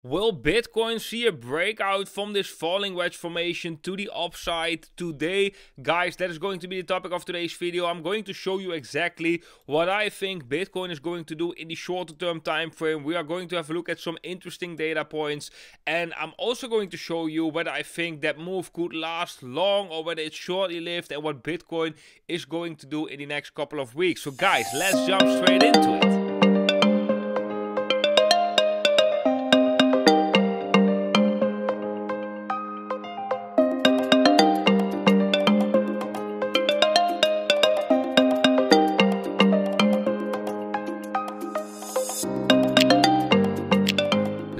Will Bitcoin see a breakout from this falling wedge formation to the upside today? Guys, that is going to be the topic of today's video. I'm going to show you exactly what I think Bitcoin is going to do in the shorter term time frame. We are going to have a look at some interesting data points, and I'm also going to show you whether I think that move could last long or whether it's shortly lived, and what Bitcoin is going to do in the next couple of weeks. So guys, let's jump straight into it.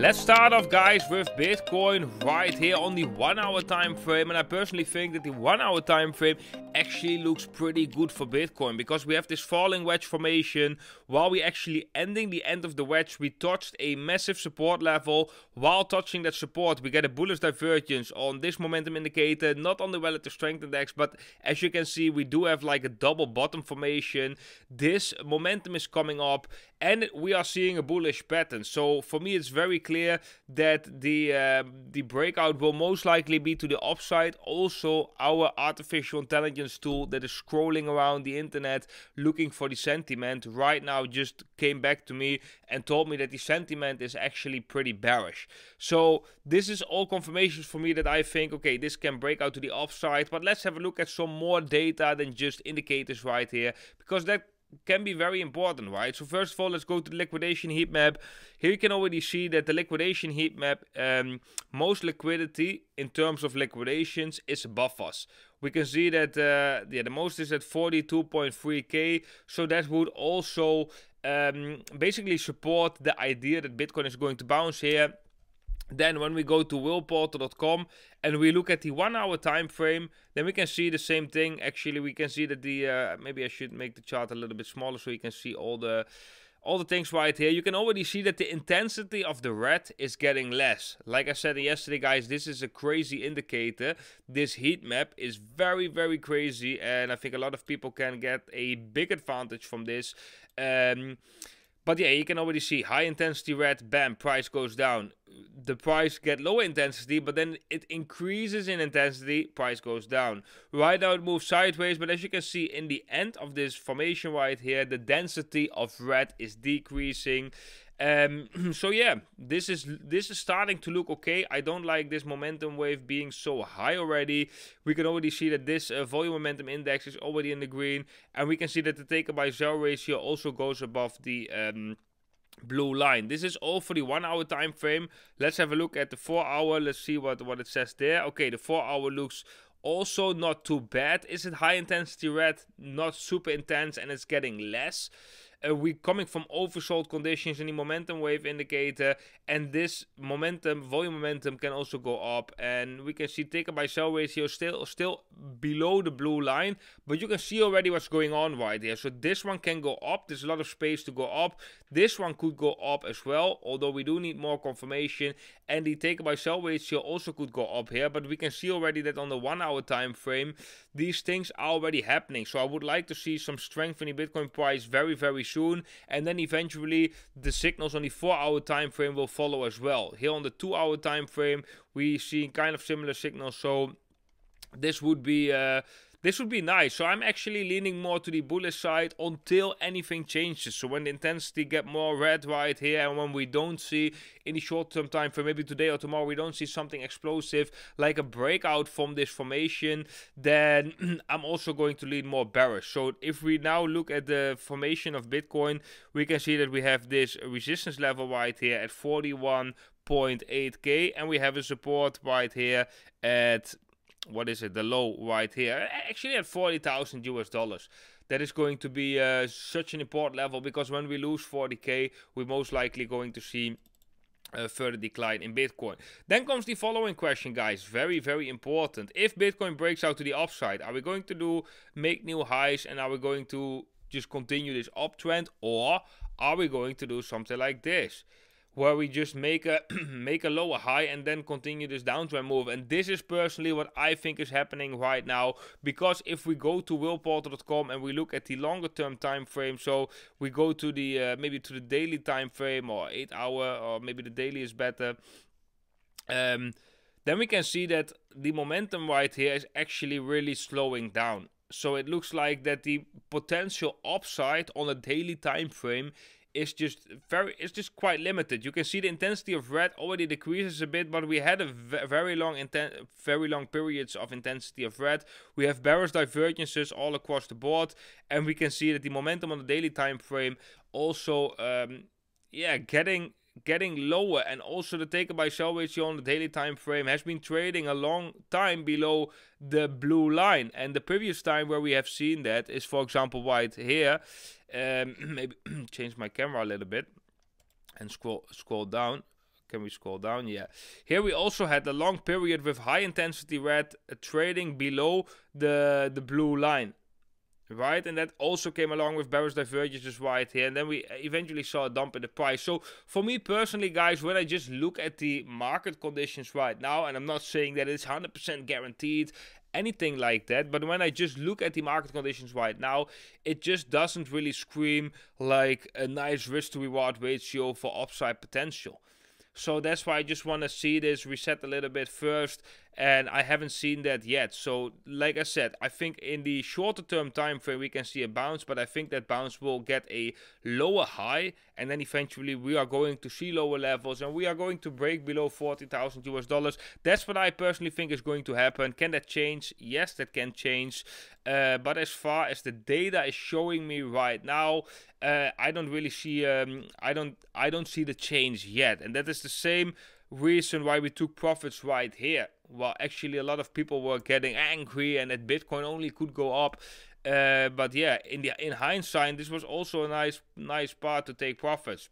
Let's start off, guys, with Bitcoin right here on the 1 hour time frame, and I personally think that the 1 hour time frame actually looks pretty good for Bitcoin because we have this falling wedge formation. While we actually ending the end of the wedge, we touched a massive support level. While touching that support, we get a bullish divergence on this momentum indicator, not on the relative strength index, but as you can see, we do have like a double bottom formation. This momentum is coming up and we are seeing a bullish pattern. So for me, it's very clear that the breakout will most likely be to the upside. Also, our artificial intelligence tool that is scrolling around the internet looking for the sentiment right now just came back to me and told me that the sentiment is actually pretty bearish. So this is all confirmations for me that I think, okay, this can break out to the upside. But let's have a look at some more data than just indicators right here, because that can be very important, right? So first of all, let's go to the liquidation heat map. Here you can already see that the liquidation heat map, most liquidity in terms of liquidations is above us. We can see that the most is at 42.3k, so that would also basically support the idea that Bitcoin is going to bounce here. Then when we go to willportal.com and we look at the 1 hour time frame, then we can see the same thing. Actually, we can see that the maybe I should make the chart a little bit smaller so you can see all the things right here. You can already see that the intensity of the red is getting less. Like I said yesterday, guys, this is a crazy indicator. This heat map is very, very crazy, and I think a lot of people can get a big advantage from this. But yeah, you can already see high intensity red, bam, price goes down. The price get lower intensity, but then it increases in intensity, price goes down. Right now it moves sideways, but as you can see in the end of this formation right here, the density of red is decreasing. So yeah, this is starting to look okay. I don't like this momentum wave being so high already. We can already see that this volume momentum index is already in the green, and we can see that the taker by sell ratio also goes above the blue line. This is all for the 1 hour time frame. Let's have a look at the 4 hour. Let's see what it says there. Okay, the 4 hour looks also not too bad. Is it high intensity red? Not super intense, and it's getting less. We're coming from oversold conditions in the momentum wave indicator, and this momentum, volume momentum, can also go up, and we can see taker by sell ratio still below the blue line, but you can see already what's going on right here. So this one can go up. There's a lot of space to go up. This one could go up as well, although we do need more confirmation, and the taker by sell ratio also could go up here, but we can see already that on the 1 hour time frame these things are already happening. So I would like to see some strength in the Bitcoin price very, very soon, and then eventually the signals on the 4 hour time frame will follow as well. Here on the 2 hour time frame we see kind of similar signals, so this would be nice. So I'm actually leaning more to the bullish side until anything changes. So when the intensity get more red right here, and when we don't see in the short term time frame, maybe today or tomorrow, we don't see something explosive like a breakout from this formation, then I'm also going to lean more bearish. So if we now look at the formation of Bitcoin, we can see that we have this resistance level right here at 41.8k, and we have a support right here at, what is it, the low right here, actually at $40,000 US. That is going to be such an important level, because when we lose 40k, we're most likely going to see a further decline in Bitcoin. Then comes the following question, guys, very, very important. If Bitcoin breaks out to the upside, are we going to make new highs, and are we going to just continue this uptrend, or are we going to do something like this? where we just make a make a lower high and then continue this downtrend move. And this is personally what I think is happening right now, because if we go to willporter.com and we look at the longer term time frame, so we go to the maybe to the daily time frame, or 8 hour, or maybe the daily is better, then we can see that the momentum right here is actually really slowing down. So it looks like that the potential upside on a daily time frame is just quite limited. You can see the intensity of red already decreases a bit, but we had a very long periods of intensity of red. We have bearish divergences all across the board, and we can see that the momentum on the daily time frame also getting lower. And also the take buy sell ratio on the daily time frame has been trading a long time below the blue line. And the previous time where we have seen that is, for example, right here. Maybe change my camera a little bit and scroll down. Can we scroll down? Yeah. Here we also had a long period with high intensity red trading below the blue line. Right, and that also came along with bearish divergences right here, and then we eventually saw a dump in the price. So for me personally, guys, when I just look at the market conditions right now, and I'm not saying that it's 100% guaranteed, anything like that, but when I just look at the market conditions right now, it just doesn't really scream like a nice risk to reward ratio for upside potential. So that's why I just want to see this reset a little bit first, and I haven't seen that yet. So like I said, I think in the shorter term time frame we can see a bounce, but I think that bounce will get a lower high, and then eventually we are going to see lower levels, and we are going to break below 40,000 US dollars. That's what I personally think is going to happen. Can that change? Yes, that can change. But as far as the data is showing me right now, I don't really see I don't see the change yet, and that is the same reason why we took profits right here. Well, actually a lot of people were getting angry and that Bitcoin only could go up, but yeah, in hindsight, this was also a nice part to take profits.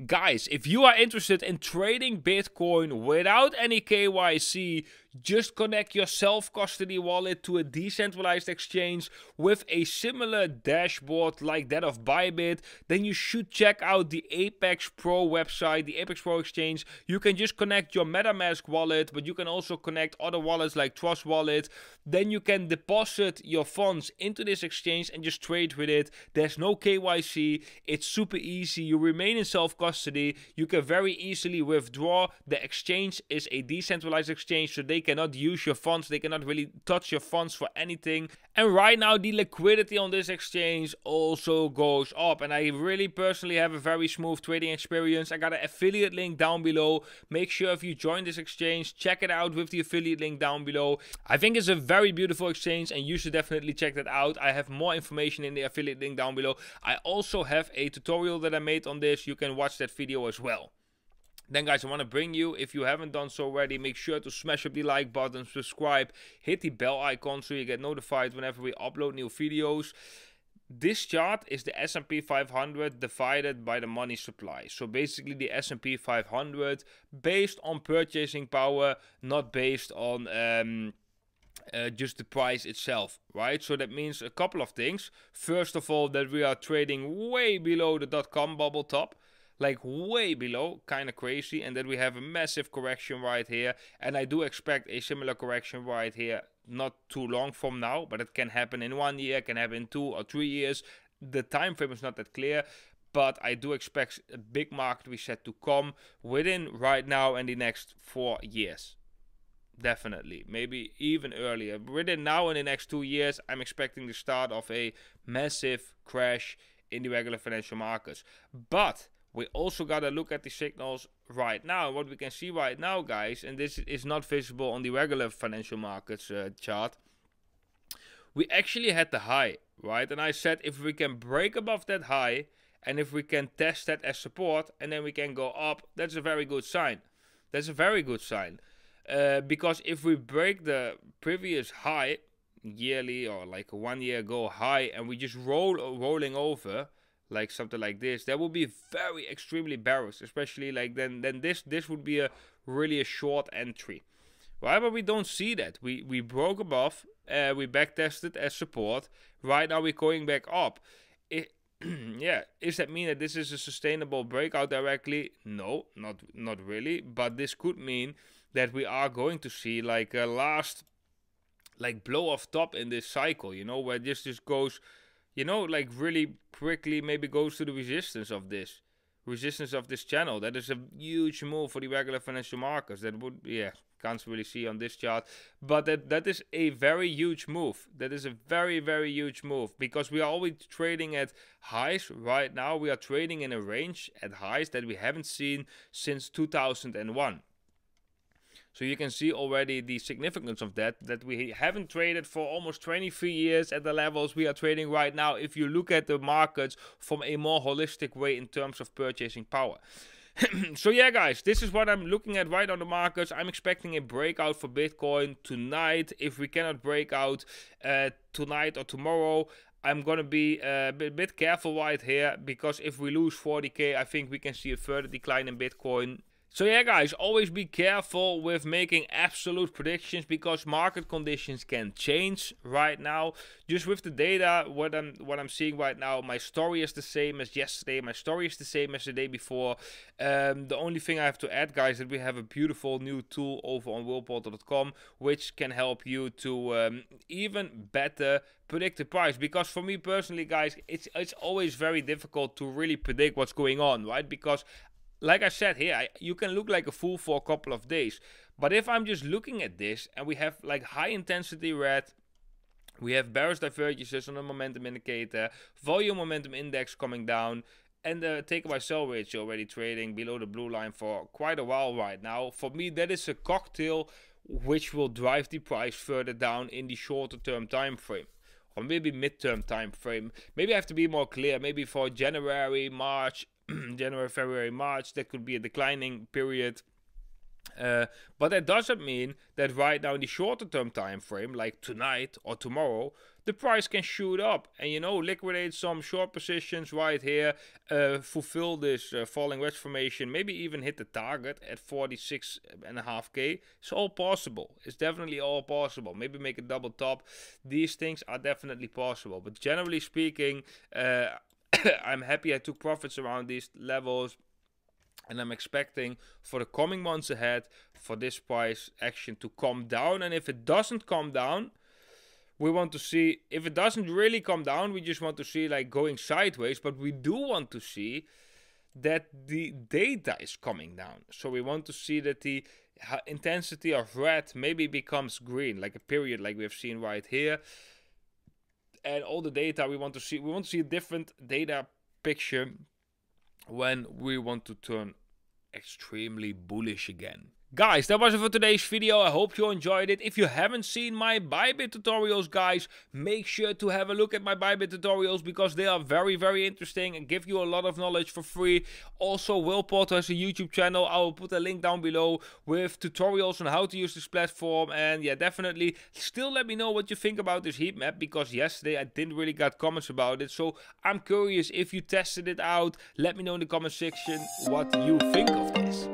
Guys, if you are interested in trading Bitcoin without any KYC, just connect your self-custody wallet to a decentralized exchange with a similar dashboard like that of Bybit, then you should check out the Apex Pro website, the Apex Pro exchange. You can just connect your MetaMask wallet, but you can also connect other wallets like Trust Wallet. Then you can deposit your funds into this exchange and just trade with it. There's no KYC. It's super easy. You remain in self-custody. You can very easily withdraw. The exchange is a decentralized exchange, so they cannot use your funds. They cannot really touch your funds for anything. And right now the liquidity on this exchange also goes up, and I really personally have a very smooth trading experience. I got an affiliate link down below. Make sure if you join this exchange, check it out with the affiliate link down below. I think it's a very beautiful exchange and you should definitely check that out. I have more information in the affiliate link down below. I also have a tutorial that I made on this. You can watch that video as well. Then guys, I want to bring you, if you haven't done so already, make sure to smash up the like button, subscribe, hit the bell icon so you get notified whenever we upload new videos. This chart is the S&P 500 divided by the money supply. So basically the S&P 500 based on purchasing power, not based on just the price itself, right? So that means a couple of things. First of all, that we are trading way below the dot-com bubble top. Like way below, kind of crazy, and then we have a massive correction right here, and I do expect a similar correction right here not too long from now, but it can happen in 1 year, can happen in 2 or 3 years. The time frame is not that clear, but I do expect a big market reset to come within right now and the next 4 years. Definitely, maybe even earlier. Within now and the next 2 years, I'm expecting the start of a massive crash in the regular financial markets. But we also got to look at the signals right now. What we can see right now, guys, and this is not visible on the regular financial markets chart. We actually had the high, right? And I said if we can break above that high and if we can test that as support and then we can go up, that's a very good sign. That's a very good sign. Because if we break the previous high, yearly or like a 1 year ago high, and we just rolling over, like something like this, that would be very extremely bearish, especially like then this would be really a short entry, right? But we don't see that. We broke above, we back tested as support. Right now we're going back up. yeah, is that mean that this is a sustainable breakout directly? No, not really. But this could mean that we are going to see like a last like blow off top in this cycle, you know, where this just goes, you know, like really quickly maybe goes to the resistance of this channel. That is a huge move for the regular financial markets. That would, yeah, can't really see on this chart, but that is a very huge move. That is a very huge move, because we are always trading at highs. Right now we are trading in a range at highs that we haven't seen since 2001. So you can see already the significance of that we haven't traded for almost 23 years at the levels we are trading right now, if you look at the markets from a more holistic way in terms of purchasing power. So yeah, guys, this is what I'm looking at right on the markets. I'm expecting a breakout for Bitcoin tonight. If we cannot break out tonight or tomorrow, I'm going to be a bit careful right here, because if we lose 40k, I think we can see a further decline in Bitcoin. So yeah, guys, always be careful with making absolute predictions, because market conditions can change right now. Just with the data, what I'm seeing right now, my story is the same as yesterday. My story is the same as the day before. The only thing I have to add, guys, is that we have a beautiful new tool over on willportal.com, which can help you to even better predict the price. Because for me personally, guys, it's always very difficult to really predict what's going on, right? Because like I said here, you can look like a fool for a couple of days. But if I'm just looking at this and we have like high intensity red, we have bearish divergences on the momentum indicator, volume momentum index coming down, and the take buy sell ratio already trading below the blue line for quite a while right now. For me, that is a cocktail which will drive the price further down in the shorter term time frame. Or maybe midterm time frame. Maybe I have to be more clear. Maybe for January, March, January, February, March, that could be a declining period. But that doesn't mean that right now in the shorter term time frame, like tonight or tomorrow, the price can shoot up and, you know, liquidate some short positions right here, fulfill this falling wedge formation, maybe even hit the target at 46.5k. It's all possible. It's definitely all possible. Maybe make a double top. These things are definitely possible. But generally speaking, I'm happy I took profits around these levels, and I'm expecting for the coming months ahead for this price action to come down. And if it doesn't come down, we want to see, if it doesn't really come down, we just want to see like going sideways, but we do want to see that the data is coming down. So we want to see that the intensity of red maybe becomes green, like a period like we have seen right here. And all the data we want to see a different data picture when we want to turn extremely bullish again. Guys, that was it for today's video. I hope you enjoyed it. If you haven't seen my Bybit tutorials, guys, make sure to have a look at my Bybit tutorials, because they are very interesting and give you a lot of knowledge for free. Also, Will Portal has a YouTube channel. I will put a link down below with tutorials on how to use this platform. And yeah, definitely still let me know what you think about this heat map, because yesterday I didn't really get comments about it. So I'm curious if you tested it out. Let me know in the comment section what you think of this.